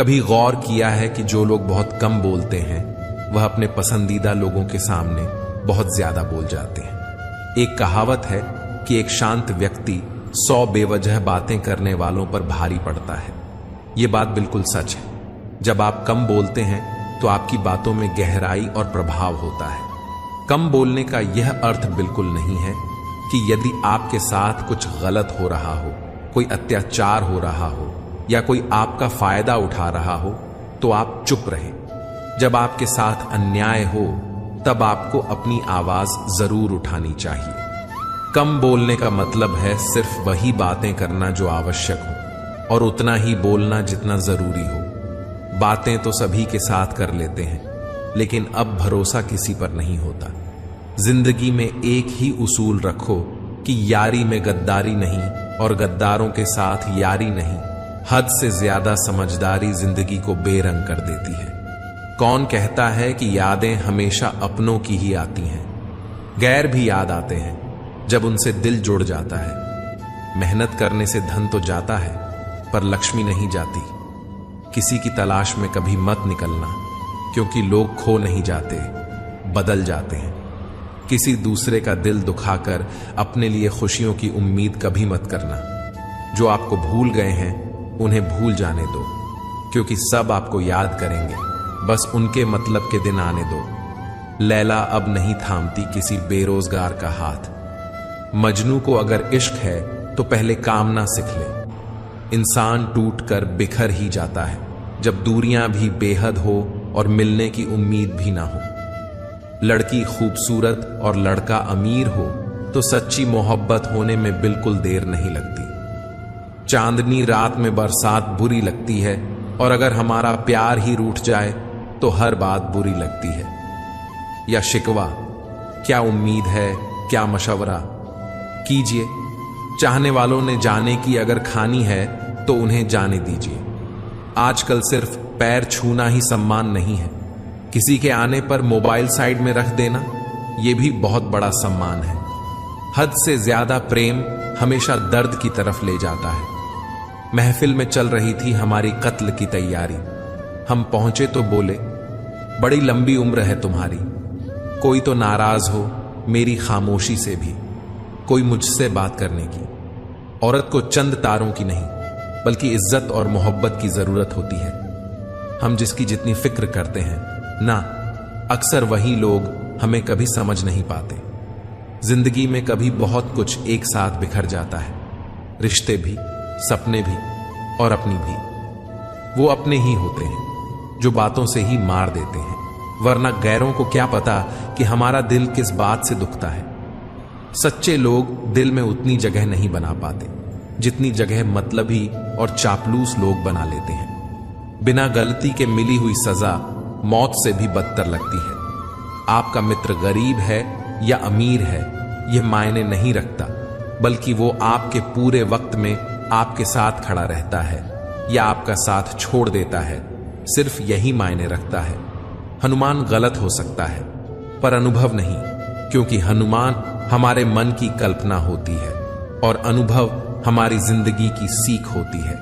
कभी गौर किया है कि जो लोग बहुत कम बोलते हैं वह अपने पसंदीदा लोगों के सामने बहुत ज्यादा बोल जाते हैं। एक कहावत है कि एक शांत व्यक्ति 100 बेवजह बातें करने वालों पर भारी पड़ता है। यह बात बिल्कुल सच है। जब आप कम बोलते हैं तो आपकी बातों में गहराई और प्रभाव होता है। कम बोलने का यह अर्थ बिल्कुल नहीं है कि यदि आपके साथ कुछ गलत हो रहा हो, कोई अत्याचार हो रहा हो या कोई आपका फायदा उठा रहा हो तो आप चुप रहें। जब आपके साथ अन्याय हो तब आपको अपनी आवाज जरूर उठानी चाहिए। कम बोलने का मतलब है सिर्फ वही बातें करना जो आवश्यक हो और उतना ही बोलना जितना जरूरी हो। बातें तो सभी के साथ कर लेते हैं, लेकिन अब भरोसा किसी पर नहीं होता। जिंदगी में एक ही उसूल रखो कि यारी में गद्दारी नहीं और गद्दारों के साथ यारी नहीं। हद से ज्यादा समझदारी जिंदगी को बेरंग कर देती है। कौन कहता है कि यादें हमेशा अपनों की ही आती हैं? गैर भी याद आते हैं जब उनसे दिल जुड़ जाता है। मेहनत करने से धन तो जाता है पर लक्ष्मी नहीं जाती। किसी की तलाश में कभी मत निकलना, क्योंकि लोग खो नहीं जाते, बदल जाते हैं। किसी दूसरे का दिल दुखाकर अपने लिए खुशियों की उम्मीद कभी मत करना। जो आपको भूल गए हैं उन्हें भूल जाने दो, क्योंकि सब आपको याद करेंगे। बस उनके मतलब के दिन आने दो। लैला अब नहीं थामती किसी बेरोजगार का हाथ। मजनू को अगर इश्क है तो पहले कामना सीख ले। इंसान टूटकर बिखर ही जाता है जब दूरियां भी बेहद हो और मिलने की उम्मीद भी ना हो। लड़की खूबसूरत और लड़का अमीर हो तो सच्ची मोहब्बत होने में बिल्कुल देर नहीं लगती। चांदनी रात में बरसात बुरी लगती है, और अगर हमारा प्यार ही रूठ जाए तो हर बात बुरी लगती है। या शिकवा, क्या उम्मीद है, क्या मशवरा कीजिए। चाहने वालों ने जाने की अगर खानी है तो उन्हें जाने दीजिए। आजकल सिर्फ पैर छूना ही सम्मान नहीं है। किसी के आने पर मोबाइल साइड में रख देना यह भी बहुत बड़ा सम्मान है। हद से ज्यादा प्रेम हमेशा दर्द की तरफ ले जाता है। महफिल में चल रही थी हमारी कत्ल की तैयारी। हम पहुंचे तो बोले, बड़ी लंबी उम्र है तुम्हारी। कोई तो नाराज हो मेरी खामोशी से भी, कोई मुझसे बात करने की। औरत को चंद तारों की नहीं बल्कि इज्जत और मोहब्बत की जरूरत होती है। हम जिसकी जितनी फिक्र करते हैं ना, अक्सर वही लोग हमें कभी समझ नहीं पाते। जिंदगी में कभी बहुत कुछ एक साथ बिखर जाता है, रिश्ते भी, सपने भी और अपनी भी। वो अपने ही होते हैं जो बातों से ही मार देते हैं, वरना गैरों को क्या पता कि हमारा दिल किस बात से दुखता है। सच्चे लोग दिल में उतनी जगह नहीं बना पाते जितनी जगह मतलबी और चापलूस लोग बना लेते हैं। बिना गलती के मिली हुई सजा मौत से भी बदतर लगती है। आपका मित्र गरीब है या अमीर है यह मायने नहीं रखता, बल्कि वो आपके पूरे वक्त में आपके साथ खड़ा रहता है या आपका साथ छोड़ देता है, सिर्फ यही मायने रखता है। हनुमान गलत हो सकता है पर अनुभव नहीं, क्योंकि हनुमान हमारे मन की कल्पना होती है और अनुभव हमारी जिंदगी की सीख होती है।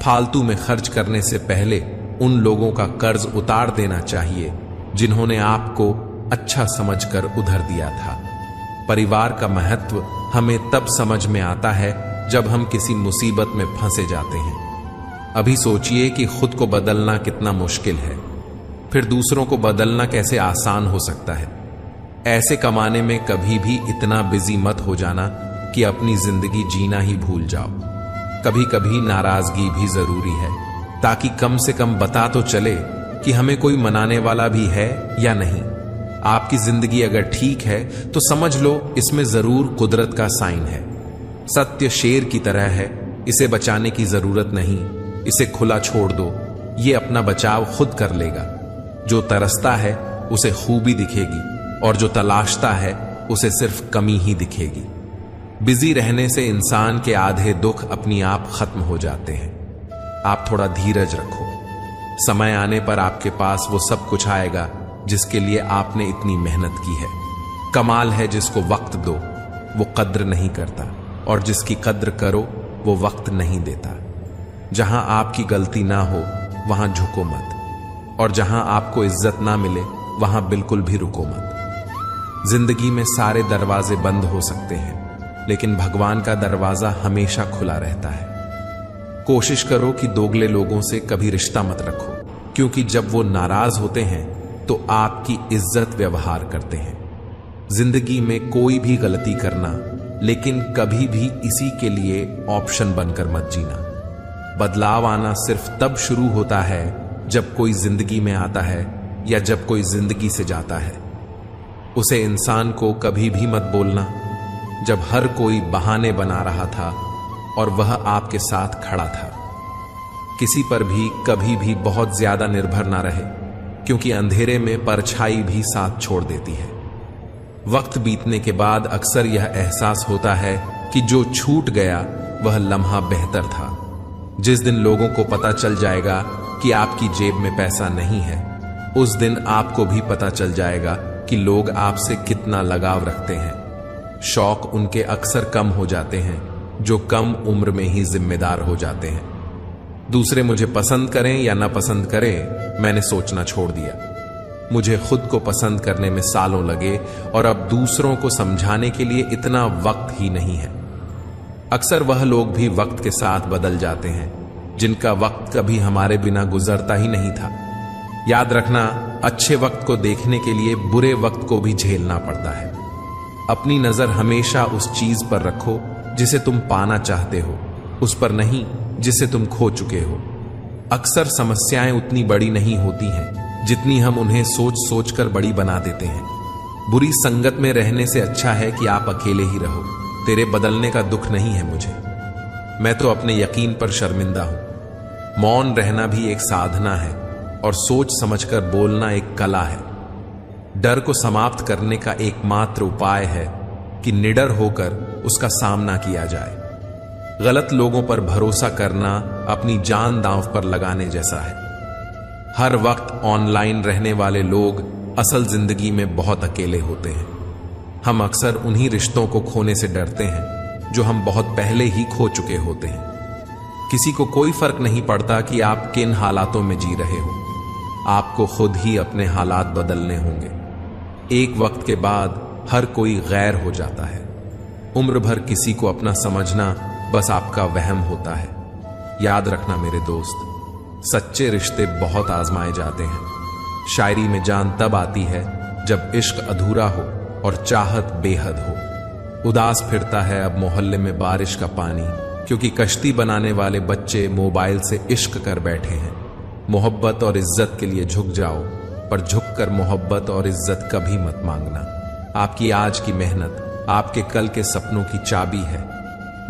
फालतू में खर्च करने से पहले उन लोगों का कर्ज उतार देना चाहिए जिन्होंने आपको अच्छा समझकर उधार दिया था। परिवार का महत्व हमें तब समझ में आता है जब हम किसी मुसीबत में फंसे जाते हैं। अभी सोचिए कि खुद को बदलना कितना मुश्किल है, फिर दूसरों को बदलना कैसे आसान हो सकता है। ऐसे कमाने में कभी भी इतना बिजी मत हो जाना कि अपनी जिंदगी जीना ही भूल जाओ। कभी कभी नाराजगी भी जरूरी है, ताकि कम से कम बता तो चले कि हमें कोई मनाने वाला भी है या नहीं। आपकी जिंदगी अगर ठीक है तो समझ लो इसमें जरूर कुदरत का साइन है। सत्य शेर की तरह है, इसे बचाने की जरूरत नहीं, इसे खुला छोड़ दो, ये अपना बचाव खुद कर लेगा। जो तरसता है उसे खूबी दिखेगी और जो तलाशता है उसे सिर्फ कमी ही दिखेगी। बिजी रहने से इंसान के आधे दुख अपनी आप खत्म हो जाते हैं। आप थोड़ा धीरज रखो, समय आने पर आपके पास वो सब कुछ आएगा जिसके लिए आपने इतनी मेहनत की है। कमाल है जिसको वक्त दो वो कद्र नहीं करता, और जिसकी कद्र करो वो वक्त नहीं देता। जहां आपकी गलती ना हो वहां झुको मत, और जहां आपको इज्जत ना मिले वहां बिल्कुल भी रुको मत। जिंदगी में सारे दरवाजे बंद हो सकते हैं, लेकिन भगवान का दरवाजा हमेशा खुला रहता है। कोशिश करो कि दोगले लोगों से कभी रिश्ता मत रखो, क्योंकि जब वो नाराज होते हैं तो आपकी इज्जत व्यवहार करते हैं। जिंदगी में कोई भी गलती करना, लेकिन कभी भी इसी के लिए ऑप्शन बनकर मत जीना। बदलाव आना सिर्फ तब शुरू होता है जब कोई जिंदगी में आता है या जब कोई जिंदगी से जाता है। उसे इंसान को कभी भी मत बोलना जब हर कोई बहाने बना रहा था और वह आपके साथ खड़ा था। किसी पर भी कभी भी बहुत ज्यादा निर्भर ना रहे, क्योंकि अंधेरे में परछाई भी साथ छोड़ देती है। वक्त बीतने के बाद अक्सर यह एहसास होता है कि जो छूट गया वह लम्हा बेहतर था। जिस दिन लोगों को पता चल जाएगा कि आपकी जेब में पैसा नहीं है, उस दिन आपको भी पता चल जाएगा कि लोग आपसे कितना लगाव रखते हैं। शौक उनके अक्सर कम हो जाते हैं जो कम उम्र में ही जिम्मेदार हो जाते हैं। दूसरे मुझे पसंद करें या ना पसंद करें, मैंने सोचना छोड़ दिया। मुझे खुद को पसंद करने में सालों लगे और अब दूसरों को समझाने के लिए इतना वक्त ही नहीं है। अक्सर वह लोग भी वक्त के साथ बदल जाते हैं जिनका वक्त कभी हमारे बिना गुजरता ही नहीं था। याद रखना, अच्छे वक्त को देखने के लिए बुरे वक्त को भी झेलना पड़ता है। अपनी नजर हमेशा उस चीज पर रखो जिसे तुम पाना चाहते हो, उस पर नहीं जिसे तुम खो चुके हो। अक्सर समस्याएं उतनी बड़ी नहीं होती हैं जितनी हम उन्हें सोच सोच कर बड़ी बना देते हैं। बुरी संगत में रहने से अच्छा है कि आप अकेले ही रहो। तेरे बदलने का दुख नहीं है मुझे, मैं तो अपने यकीन पर शर्मिंदा हूं। मौन रहना भी एक साधना है और सोच समझकर बोलना एक कला है। डर को समाप्त करने का एकमात्र उपाय है कि निडर होकर उसका सामना किया जाए। गलत लोगों पर भरोसा करना अपनी जान दांव पर लगाने जैसा है। हर वक्त ऑनलाइन रहने वाले लोग असल जिंदगी में बहुत अकेले होते हैं। हम अक्सर उन्हीं रिश्तों को खोने से डरते हैं जो हम बहुत पहले ही खो चुके होते हैं। किसी को कोई फर्क नहीं पड़ता कि आप किन हालातों में जी रहे हो, आपको खुद ही अपने हालात बदलने होंगे। एक वक्त के बाद हर कोई गैर हो जाता है। उम्र भर किसी को अपना समझना बस आपका वहम होता है। याद रखना मेरे दोस्त, सच्चे रिश्ते बहुत आजमाए जाते हैं। शायरी में जान तब आती है जब इश्क अधूरा हो और चाहत बेहद हो। उदास फिरता है अब मोहल्ले में बारिश का पानी, क्योंकि कश्ती बनाने वाले बच्चे मोबाइल से इश्क कर बैठे हैं। मोहब्बत और इज्जत के लिए झुक जाओ, पर झुककर मोहब्बत और इज्जत कभी मत मांगना। आपकी आज की मेहनत आपके कल के सपनों की चाबी है।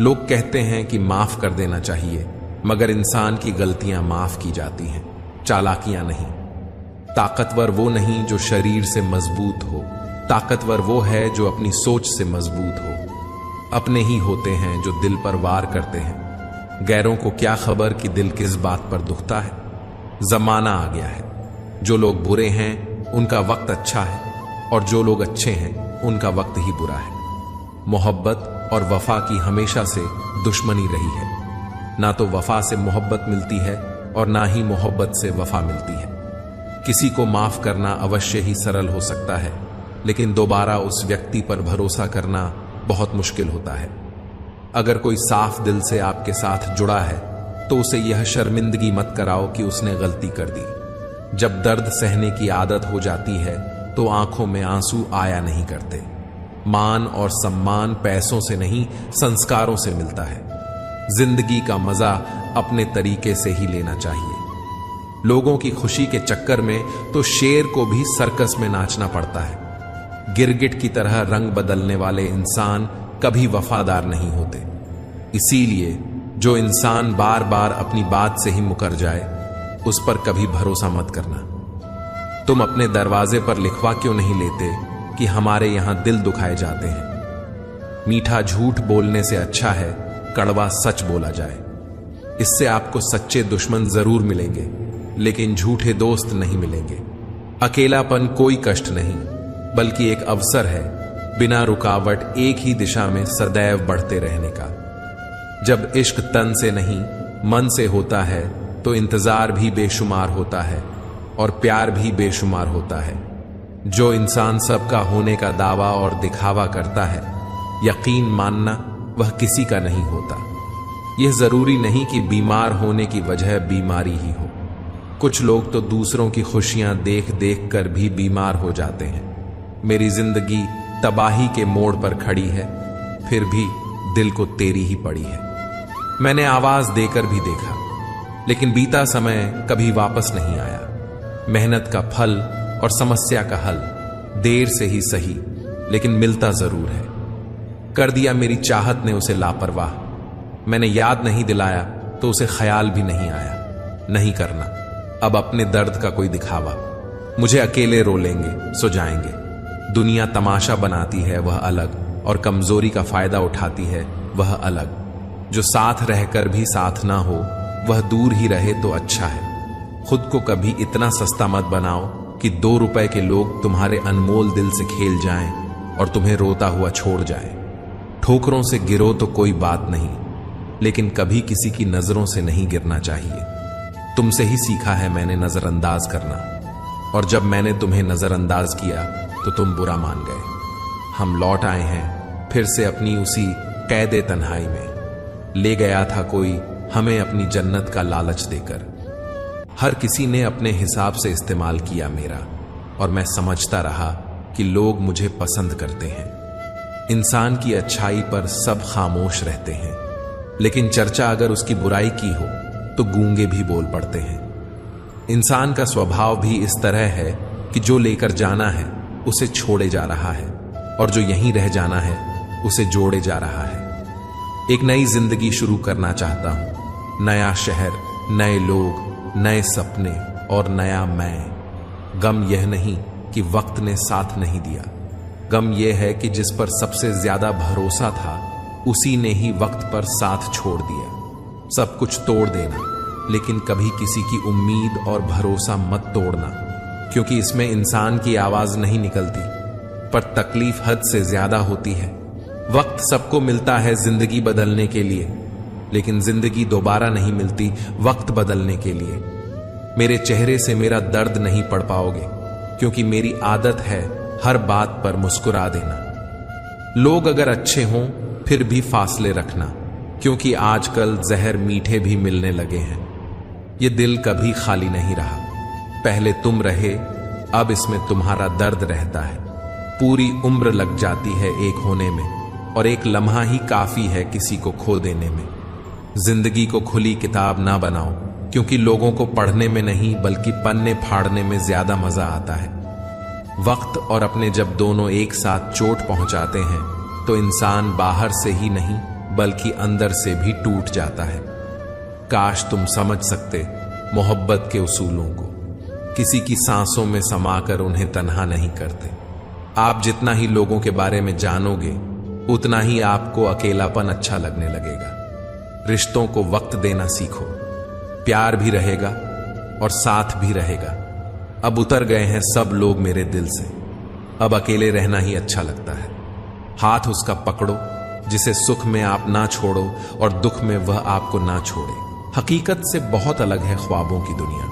लोग कहते हैं कि माफ कर देना चाहिए, मगर इंसान की गलतियां माफ की जाती हैं, चालाकियां नहीं। ताकतवर वो नहीं जो शरीर से मजबूत हो, ताकतवर वो है जो अपनी सोच से मजबूत हो। अपने ही होते हैं जो दिल पर वार करते हैं, गैरों को क्या खबर कि दिल किस बात पर दुखता है। जमाना आ गया है, जो लोग बुरे हैं उनका वक्त अच्छा है और जो लोग अच्छे हैं उनका वक्त ही बुरा है। मोहब्बत और वफा की हमेशा से दुश्मनी रही है। ना तो वफा से मोहब्बत मिलती है और ना ही मोहब्बत से वफा मिलती है। किसी को माफ करना अवश्य ही सरल हो सकता है, लेकिन दोबारा उस व्यक्ति पर भरोसा करना बहुत मुश्किल होता है। अगर कोई साफ दिल से आपके साथ जुड़ा है तो उसे यह शर्मिंदगी मत कराओ कि उसने गलती कर दी। जब दर्द सहने की आदत हो जाती है तो आंखों में आंसू आया नहीं करते। मान और सम्मान पैसों से नहीं, संस्कारों से मिलता है। जिंदगी का मजा अपने तरीके से ही लेना चाहिए। लोगों की खुशी के चक्कर में तो शेर को भी सर्कस में नाचना पड़ता है। गिरगिट की तरह रंग बदलने वाले इंसान कभी वफादार नहीं होते। इसीलिए जो इंसान बार बार अपनी बात से ही मुकर जाए, उस पर कभी भरोसा मत करना। तुम अपने दरवाजे पर लिखवा क्यों नहीं लेते कि हमारे यहां दिल दुखाए जाते हैं। मीठा झूठ बोलने से अच्छा है कड़वा सच बोला जाए। इससे आपको सच्चे दुश्मन जरूर मिलेंगे, लेकिन झूठे दोस्त नहीं मिलेंगे। अकेलापन कोई कष्ट नहीं, बल्कि एक अवसर है बिना रुकावट एक ही दिशा में सदैव बढ़ते रहने का। जब इश्क तन से नहीं मन से होता है तो इंतजार भी बेशुमार होता है और प्यार भी बेशुमार होता है। जो इंसान सबका होने का दावा और दिखावा करता है, यकीन मानना वह किसी का नहीं होता। यह जरूरी नहीं कि बीमार होने की वजह बीमारी ही हो। कुछ लोग तो दूसरों की खुशियां देख देख कर भी बीमार हो जाते हैं। मेरी जिंदगी तबाही के मोड़ पर खड़ी है, फिर भी दिल को तेरी ही पड़ी है। मैंने आवाज देकर भी देखा, लेकिन बीता समय कभी वापस नहीं आया। मेहनत का फल और समस्या का हल देर से ही सही, लेकिन मिलता जरूर है। कर दिया मेरी चाहत ने उसे लापरवाह। मैंने याद नहीं दिलाया तो उसे ख्याल भी नहीं आया। नहीं करना अब अपने दर्द का कोई दिखावा। मुझे अकेले रो लेंगे, सो जाएंगे। दुनिया तमाशा बनाती है वह अलग, और कमजोरी का फायदा उठाती है वह अलग। जो साथ रहकर भी साथ ना हो, वह दूर ही रहे तो अच्छा है। खुद को कभी इतना सस्ता मत बनाओ कि 2 रुपए के लोग तुम्हारे अनमोल दिल से खेल जाएं और तुम्हें रोता हुआ छोड़ जाए। ठोकरों से गिरो तो कोई बात नहीं, लेकिन कभी किसी की नजरों से नहीं गिरना चाहिए। तुमसे ही सीखा है मैंने नजरअंदाज करना, और जब मैंने तुम्हें नजरअंदाज किया तो तुम बुरा मान गए। हम लौट आए हैं फिर से अपनी उसी कैदे तन्हाई में। ले गया था कोई हमें अपनी जन्नत का लालच देकर। हर किसी ने अपने हिसाब से इस्तेमाल किया मेरा, और मैं समझता रहा कि लोग मुझे पसंद करते हैं। इंसान की अच्छाई पर सब खामोश रहते हैं, लेकिन चर्चा अगर उसकी बुराई की हो तो गूंगे भी बोल पड़ते हैं। इंसान का स्वभाव भी इस तरह है कि जो लेकर जाना है उसे छोड़े जा रहा है, और जो यहीं रह जाना है उसे जोड़े जा रहा है। एक नई जिंदगी शुरू करना चाहता हूं। नया शहर, नए लोग, नए सपने और नया मैं। गम यह नहीं कि वक्त ने साथ नहीं दिया, गम यह है कि जिस पर सबसे ज्यादा भरोसा था उसी ने ही वक्त पर साथ छोड़ दिया। सब कुछ तोड़ देना, लेकिन कभी किसी की उम्मीद और भरोसा मत तोड़ना, क्योंकि इसमें इंसान की आवाज नहीं निकलती, पर तकलीफ हद से ज्यादा होती है। वक्त सबको मिलता है जिंदगी बदलने के लिए, लेकिन जिंदगी दोबारा नहीं मिलती वक्त बदलने के लिए। मेरे चेहरे से मेरा दर्द नहीं पढ़ पाओगे, क्योंकि मेरी आदत है हर बात पर मुस्कुरा देना। लोग अगर अच्छे हों फिर भी फासले रखना, क्योंकि आजकल जहर मीठे भी मिलने लगे हैं। ये दिल कभी खाली नहीं रहा। पहले तुम रहे, अब इसमें तुम्हारा दर्द रहता है। पूरी उम्र लग जाती है एक होने में, और एक लम्हा ही काफी है किसी को खो देने में। जिंदगी को खुली किताब ना बनाओ, क्योंकि लोगों को पढ़ने में नहीं बल्कि पन्ने फाड़ने में ज्यादा मजा आता है। वक्त और अपने जब दोनों एक साथ चोट पहुंचाते हैं तो इंसान बाहर से ही नहीं बल्कि अंदर से भी टूट जाता है। काश तुम समझ सकते मोहब्बत के उसूलों को, किसी की सांसों में समाकर उन्हें तन्हा नहीं करते। आप जितना ही लोगों के बारे में जानोगे उतना ही आपको अकेलापन अच्छा लगने लगेगा। रिश्तों को वक्त देना सीखो, प्यार भी रहेगा और साथ भी रहेगा। अब उतर गए हैं सब लोग मेरे दिल से, अब अकेले रहना ही अच्छा लगता है। हाथ उसका पकड़ो जिसे सुख में आप ना छोड़ो और दुख में वह आपको ना छोड़े। हकीकत से बहुत अलग है ख्वाबों की दुनिया।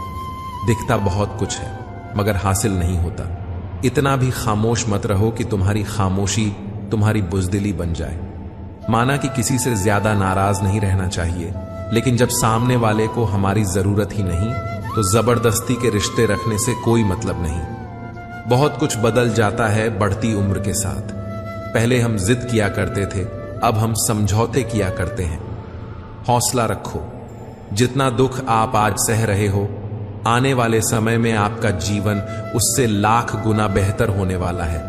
दिखता बहुत कुछ है मगर हासिल नहीं होता। इतना भी खामोश मत रहो कि तुम्हारी खामोशी तुम्हारी बुजदिली बन जाए। माना कि किसी से ज्यादा नाराज नहीं रहना चाहिए, लेकिन जब सामने वाले को हमारी जरूरत ही नहीं तो जबरदस्ती के रिश्ते रखने से कोई मतलब नहीं। बहुत कुछ बदल जाता है बढ़ती उम्र के साथ। पहले हम जिद किया करते थे, अब हम समझौते किया करते हैं। हौसला रखो, जितना दुख आप आज सह रहे हो आने वाले समय में आपका जीवन उससे लाख गुना बेहतर होने वाला है।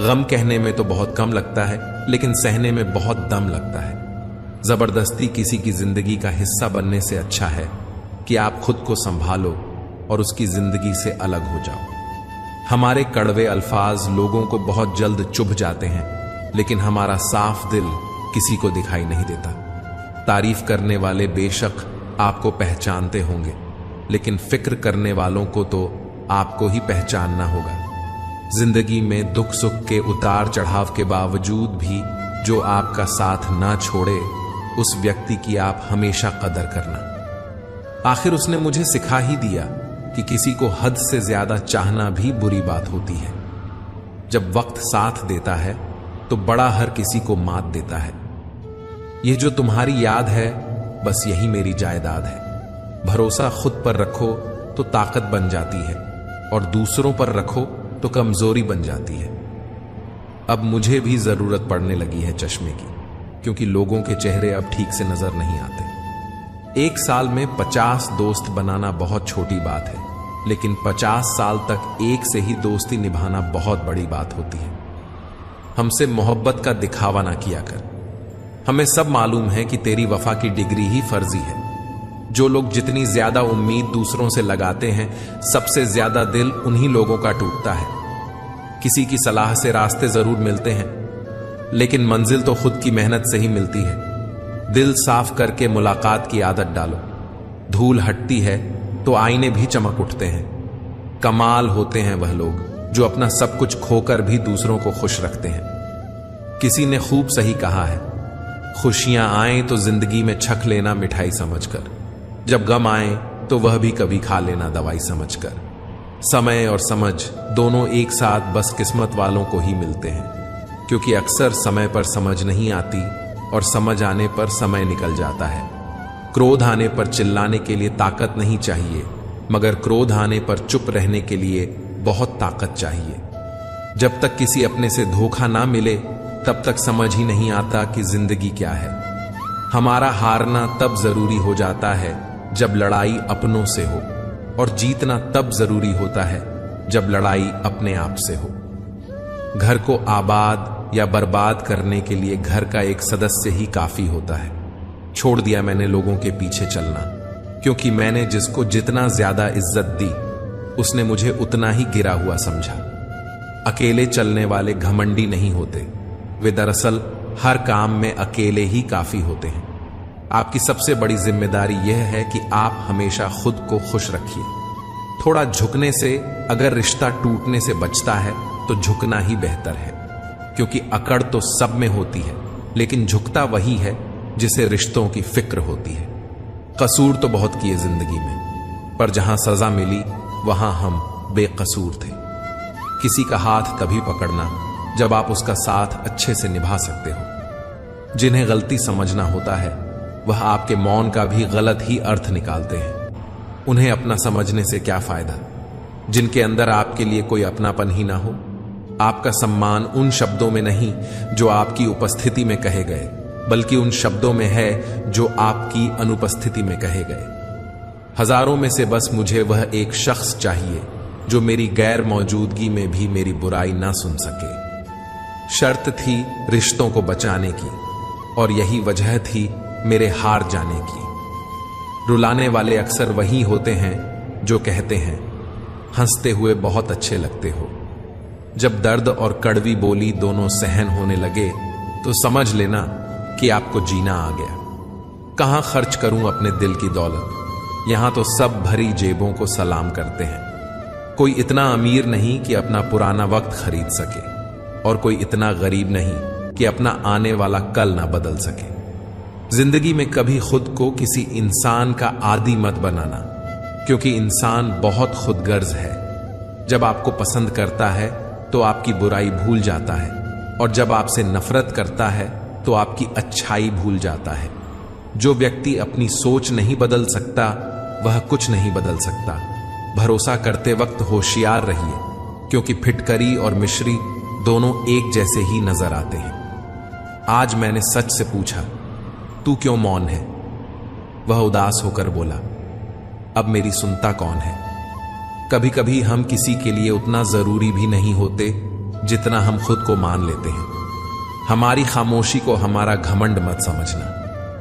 गम कहने में तो बहुत कम लगता है, लेकिन सहने में बहुत दम लगता है। जबरदस्ती किसी की जिंदगी का हिस्सा बनने से अच्छा है कि आप खुद को संभालो और उसकी जिंदगी से अलग हो जाओ। हमारे कड़वे अल्फाज लोगों को बहुत जल्द चुभ जाते हैं, लेकिन हमारा साफ दिल किसी को दिखाई नहीं देता। तारीफ करने वाले बेशक आपको पहचानते होंगे, लेकिन फिक्र करने वालों को तो आपको ही पहचानना होगा। जिंदगी में दुख सुख के उतार चढ़ाव के बावजूद भी जो आपका साथ ना छोड़े, उस व्यक्ति की आप हमेशा कदर करना। आखिर उसने मुझे सिखा ही दिया कि किसी को हद से ज्यादा चाहना भी बुरी बात होती है। जब वक्त साथ देता है तो बड़ा हर किसी को मात देता है। यह जो तुम्हारी याद है, बस यही मेरी जायदाद है। भरोसा खुद पर रखो तो ताकत बन जाती है, और दूसरों पर रखो तो कमजोरी बन जाती है। अब मुझे भी जरूरत पड़ने लगी है चश्मे की, क्योंकि लोगों के चेहरे अब ठीक से नजर नहीं आते। एक साल में 50 दोस्त बनाना बहुत छोटी बात है, लेकिन 50 साल तक एक से ही दोस्ती निभाना बहुत बड़ी बात होती है। हमसे मोहब्बत का दिखावा ना किया कर। हमें सब मालूम है कि तेरी वफा की डिग्री ही फर्जी है। जो लोग जितनी ज्यादा उम्मीद दूसरों से लगाते हैं, सबसे ज्यादा दिल उन्हीं लोगों का टूटता है। किसी की सलाह से रास्ते जरूर मिलते हैं, लेकिन मंजिल तो खुद की मेहनत से ही मिलती है। दिल साफ करके मुलाकात की आदत डालो। धूल हटती है तो आईने भी चमक उठते हैं। कमाल होते हैं वह लोग जो अपना सब कुछ खोकर भी दूसरों को खुश रखते हैं। किसी ने खूब सही कहा है, खुशियां आए तो जिंदगी में छक लेना मिठाई समझकर, जब गम आए तो वह भी कभी खा लेना दवाई समझकर। समय और समझ दोनों एक साथ बस किस्मत वालों को ही मिलते हैं, क्योंकि अक्सर समय पर समझ नहीं आती और समझ आने पर समय निकल जाता है। क्रोध आने पर चिल्लाने के लिए ताकत नहीं चाहिए, मगर क्रोध आने पर चुप रहने के लिए बहुत ताकत चाहिए। जब तक किसी अपने से धोखा ना मिले, तब तक समझ ही नहीं आता कि जिंदगी क्या है। हमारा हारना तब जरूरी हो जाता है जब लड़ाई अपनों से हो, और जीतना तब जरूरी होता है जब लड़ाई अपने आप से हो। घर को आबाद या बर्बाद करने के लिए घर का एक सदस्य ही काफी होता है। छोड़ दिया मैंने लोगों के पीछे चलना, क्योंकि मैंने जिसको जितना ज्यादा इज्जत दी, उसने मुझे उतना ही गिरा हुआ समझा। अकेले चलने वाले घमंडी नहीं होते, वे दरअसल हर काम में अकेले ही काफी होते हैं। आपकी सबसे बड़ी जिम्मेदारी यह है कि आप हमेशा खुद को खुश रखिए। थोड़ा झुकने से अगर रिश्ता टूटने से बचता है तो झुकना ही बेहतर है, क्योंकि अकड़ तो सब में होती है, लेकिन झुकता वही है जिसे रिश्तों की फिक्र होती है। कसूर तो बहुत किए जिंदगी में, पर जहां सजा मिली वहां हम बेकसूर थे। किसी का हाथ तभी पकड़ना जब आप उसका साथ अच्छे से निभा सकते हो। जिन्हें गलती समझना होता है, वह आपके मौन का भी गलत ही अर्थ निकालते हैं। उन्हें अपना समझने से क्या फायदा, जिनके अंदर आपके लिए कोई अपनापन ही ना हो। आपका सम्मान उन शब्दों में नहीं जो आपकी उपस्थिति में कहे गए, बल्कि उन शब्दों में है जो आपकी अनुपस्थिति में कहे गए। हजारों में से बस मुझे वह एक शख्स चाहिए जो मेरी गैर मौजूदगी में भी मेरी बुराई ना सुन सके। शर्त थी रिश्तों को बचाने की, और यही वजह थी मेरे हार जाने की। रुलाने वाले अक्सर वही होते हैं जो कहते हैं, हंसते हुए बहुत अच्छे लगते हो। जब दर्द और कड़वी बोली दोनों सहन होने लगे, तो समझ लेना कि आपको जीना आ गया। कहां खर्च करूं अपने दिल की दौलत, यहां तो सब भरी जेबों को सलाम करते हैं। कोई इतना अमीर नहीं कि अपना पुराना वक्त खरीद सके, और कोई इतना गरीब नहीं कि अपना आने वाला कल ना बदल सके। जिंदगी में कभी खुद को किसी इंसान का आदी मत बनाना, क्योंकि इंसान बहुत खुदगर्ज है। जब आपको पसंद करता है तो आपकी बुराई भूल जाता है, और जब आपसे नफरत करता है तो आपकी अच्छाई भूल जाता है। जो व्यक्ति अपनी सोच नहीं बदल सकता, वह कुछ नहीं बदल सकता। भरोसा करते वक्त होशियार रहिए, क्योंकि फिटकरी और मिश्री दोनों एक जैसे ही नजर आते हैं। आज मैंने सच से पूछा, तू क्यों मौन है? वह उदास होकर बोला, अब मेरी सुनता कौन है? कभी कभी हम किसी के लिए उतना जरूरी भी नहीं होते जितना हम खुद को मान लेते हैं। हमारी खामोशी को हमारा घमंड मत समझना।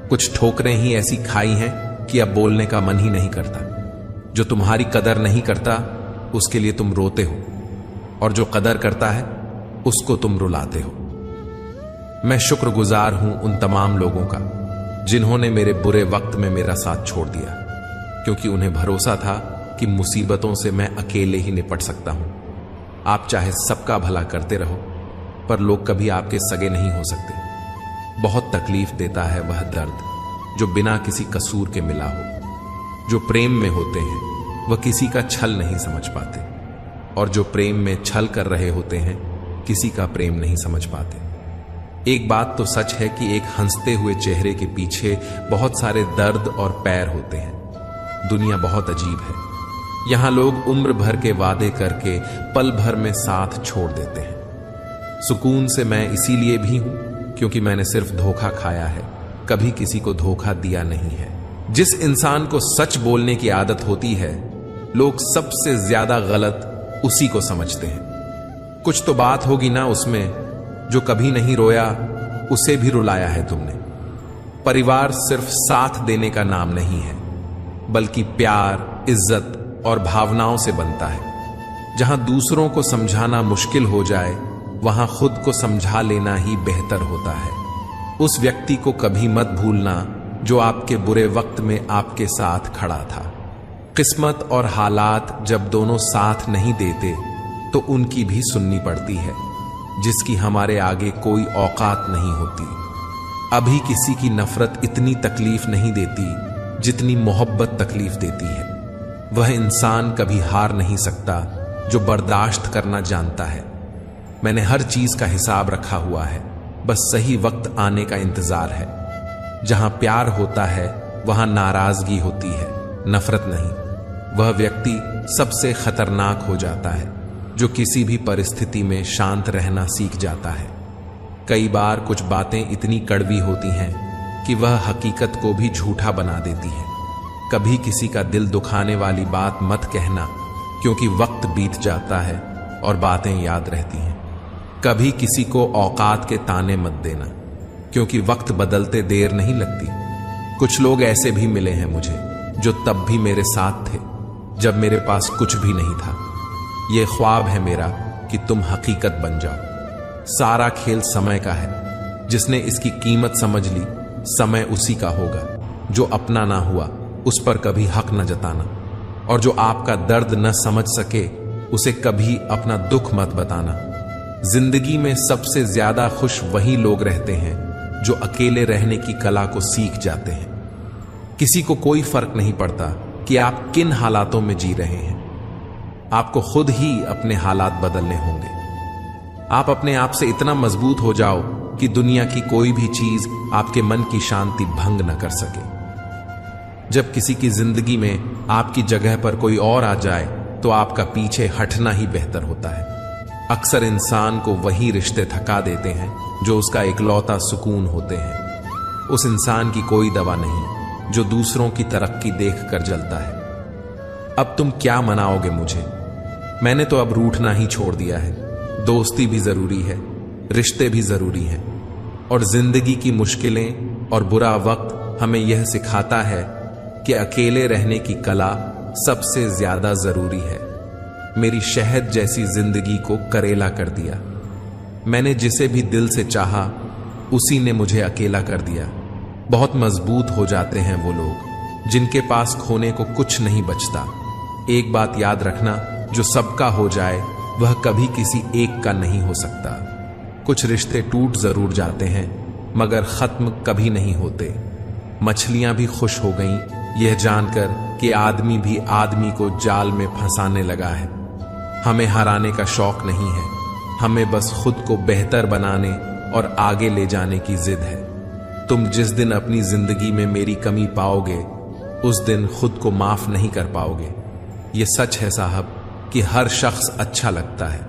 कुछ ठोकरें ही ऐसी खाई हैं कि अब बोलने का मन ही नहीं करता। जो तुम्हारी कदर नहीं करता, उसके लिए तुम रोते हो, और जो कदर करता है उसको तुम रुलाते हो। मैं शुक्रगुजार हूं उन तमाम लोगों का जिन्होंने मेरे बुरे वक्त में मेरा साथ छोड़ दिया, क्योंकि उन्हें भरोसा था कि मुसीबतों से मैं अकेले ही निपट सकता हूं। आप चाहे सबका भला करते रहो, पर लोग कभी आपके सगे नहीं हो सकते। बहुत तकलीफ देता है वह दर्द जो बिना किसी कसूर के मिला हो। जो प्रेम में होते हैं वह किसी का छल नहीं समझ पाते, और जो प्रेम में छल कर रहे होते हैं किसी का प्रेम नहीं समझ पाते। एक बात तो सच है कि एक हंसते हुए चेहरे के पीछे बहुत सारे दर्द और पैर होते हैं। दुनिया बहुत अजीब है। यहां लोग उम्र भर के वादे करके पल भर में साथ छोड़ देते हैं। सुकून से मैं इसीलिए भी हूं क्योंकि मैंने सिर्फ धोखा खाया है, कभी किसी को धोखा दिया नहीं है। जिस इंसान को सच बोलने की आदत होती है, लोग सबसे ज्यादा गलत उसी को समझते हैं। कुछ तो बात होगी ना उसमें, जो कभी नहीं रोया उसे भी रुलाया है तुमने। परिवार सिर्फ साथ देने का नाम नहीं है, बल्कि प्यार, इज्जत और भावनाओं से बनता है। जहां दूसरों को समझाना मुश्किल हो जाए, वहां खुद को समझा लेना ही बेहतर होता है। उस व्यक्ति को कभी मत भूलना जो आपके बुरे वक्त में आपके साथ खड़ा था। किस्मत और हालात जब दोनों साथ नहीं देते तो उनकी भी सुननी पड़ती है, जिसकी हमारे आगे कोई औकात नहीं होती। अभी किसी की नफरत इतनी तकलीफ नहीं देती जितनी मोहब्बत तकलीफ देती है। वह इंसान कभी हार नहीं सकता जो बर्दाश्त करना जानता है। मैंने हर चीज का हिसाब रखा हुआ है, बस सही वक्त आने का इंतजार है। जहां प्यार होता है वहां नाराजगी होती है, नफरत नहीं। वह व्यक्ति सबसे खतरनाक हो जाता है जो किसी भी परिस्थिति में शांत रहना सीख जाता है। कई बार कुछ बातें इतनी कड़वी होती हैं कि वह हकीकत को भी झूठा बना देती हैं। कभी किसी का दिल दुखाने वाली बात मत कहना, क्योंकि वक्त बीत जाता है और बातें याद रहती हैं। कभी किसी को औकात के ताने मत देना, क्योंकि वक्त बदलते देर नहीं लगती। कुछ लोग ऐसे भी मिले हैं मुझे जो तब भी मेरे साथ थे जब मेरे पास कुछ भी नहीं था। ये ख्वाब है मेरा कि तुम हकीकत बन जाओ। सारा खेल समय का है। जिसने इसकी कीमत समझ ली, समय उसी का होगा। जो अपना ना हुआ उस पर कभी हक न जताना, और जो आपका दर्द न समझ सके उसे कभी अपना दुख मत बताना। जिंदगी में सबसे ज्यादा खुश वही लोग रहते हैं जो अकेले रहने की कला को सीख जाते हैं। किसी को कोई फर्क नहीं पड़ता कि आप किन हालातों में जी रहे हैं। आपको खुद ही अपने हालात बदलने होंगे। आप अपने आप से इतना मजबूत हो जाओ कि दुनिया की कोई भी चीज आपके मन की शांति भंग न कर सके। जब किसी की जिंदगी में आपकी जगह पर कोई और आ जाए तो आपका पीछे हटना ही बेहतर होता है। अक्सर इंसान को वही रिश्ते थका देते हैं जो उसका इकलौता सुकून होते हैं। उस इंसान की कोई दवा नहीं जो दूसरों की तरक्की देखकर जलता है। अब तुम क्या मनाओगे मुझे? मैंने तो अब रूठना ही छोड़ दिया है। दोस्ती भी जरूरी है, रिश्ते भी जरूरी हैं, और जिंदगी की मुश्किलें और बुरा वक्त हमें यह सिखाता है कि अकेले रहने की कला सबसे ज्यादा जरूरी है। मेरी शहद जैसी जिंदगी को करेला कर दिया। मैंने जिसे भी दिल से चाहा उसी ने मुझे अकेला कर दिया। बहुत मजबूत हो जाते हैं वो लोग जिनके पास खोने को कुछ नहीं बचता। एक बात याद रखना, जो सबका हो जाए वह कभी किसी एक का नहीं हो सकता। कुछ रिश्ते टूट जरूर जाते हैं मगर खत्म कभी नहीं होते। मछलियां भी खुश हो गईं यह जानकर कि आदमी भी आदमी को जाल में फंसाने लगा है। हमें हराने का शौक नहीं है, हमें बस खुद को बेहतर बनाने और आगे ले जाने की जिद है। तुम जिस दिन अपनी जिंदगी में मेरी कमी पाओगे उस दिन खुद को माफ नहीं कर पाओगे। ये सच है साहब कि हर शख्स अच्छा लगता है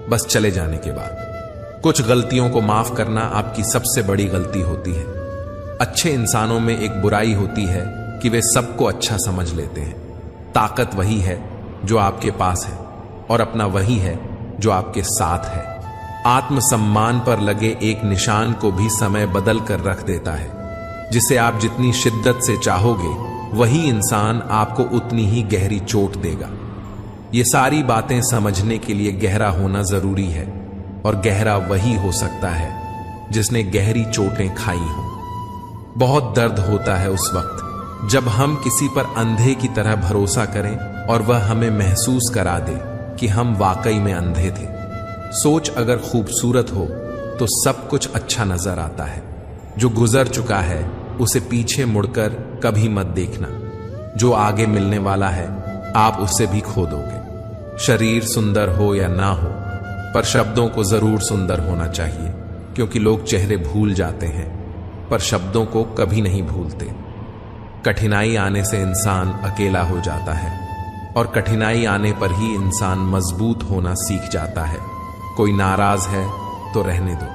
बस चले जाने के बाद। कुछ गलतियों को माफ करना आपकी सबसे बड़ी गलती होती है। अच्छे इंसानों में एक बुराई होती है कि वे सबको अच्छा समझ लेते हैं। ताकत वही है जो आपके पास है और अपना वही है जो आपके साथ है। आत्मसम्मान पर लगे एक निशान को भी समय बदल कर रख देता है। जिसे आप जितनी शिद्दत से चाहोगे वही इंसान आपको उतनी ही गहरी चोट देगा। ये सारी बातें समझने के लिए गहरा होना जरूरी है, और गहरा वही हो सकता है जिसने गहरी चोटें खाई हों। बहुत दर्द होता है उस वक्त जब हम किसी पर अंधे की तरह भरोसा करें और वह हमें महसूस करा दे कि हम वाकई में अंधे थे। सोच अगर खूबसूरत हो तो सब कुछ अच्छा नजर आता है। जो गुजर चुका है उसे पीछे मुड़कर कभी मत देखना। जो आगे मिलने वाला है आप उससे भी खो दोगे। शरीर सुंदर हो या ना हो, पर शब्दों को जरूर सुंदर होना चाहिए, क्योंकि लोग चेहरे भूल जाते हैं पर शब्दों को कभी नहीं भूलते। कठिनाई आने से इंसान अकेला हो जाता है और कठिनाई आने पर ही इंसान मजबूत होना सीख जाता है। कोई नाराज है तो रहने दो।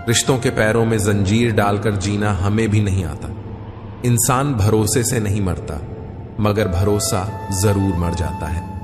रिश्तों के पैरों में जंजीर डालकर जीना हमें भी नहीं आता। इंसान भरोसे से नहीं मरता, मगर भरोसा जरूर मर जाता है।